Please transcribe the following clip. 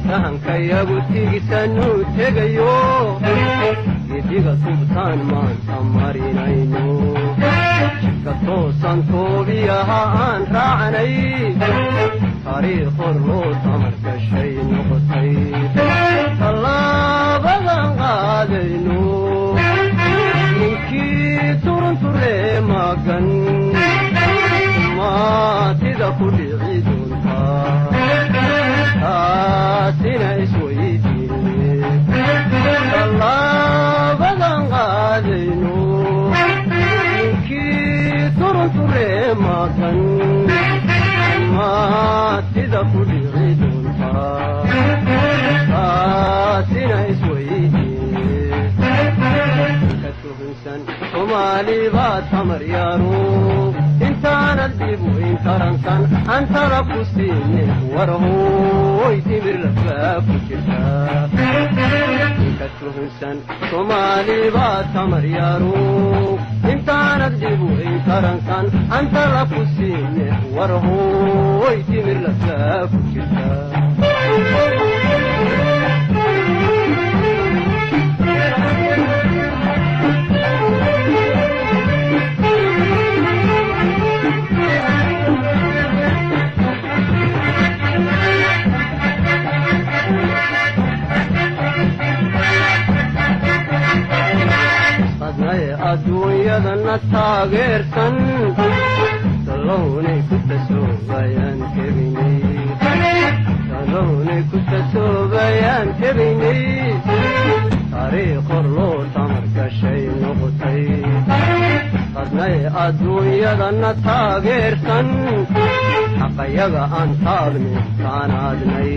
sahankayagu tigisanu tegayo gidiga subtaan maanta marinayno jidka toosan toobiyaha aan raacnay taariikh hor loo tamar gashay noqotay tallaabadan qaadayno ninkii turunture magan maatida ku dhici doontaa taasina isweydiine tallaabadan qaadayno ninkii turunture magan maatida ku dhici doontaa taasina isweydiine ka tuhunsan soomaali baa tamar yaaro intaanad dib weyn tarankan aan tala ku siinin warhooy timir lafaa ku jirtaa ka tuhunsan soomaali baa tamar yaaro intaanad dib weyn tarankan aan tala ku siinin warhooy timir lafaa ku jirtaa adduunyadana taageersan talownay ku tasoobayaan tebaynay taariikh hor loo tamar gashay noqotay qadnay adduunyadana taageersan xaqayaga aan taabnin kaan aadnay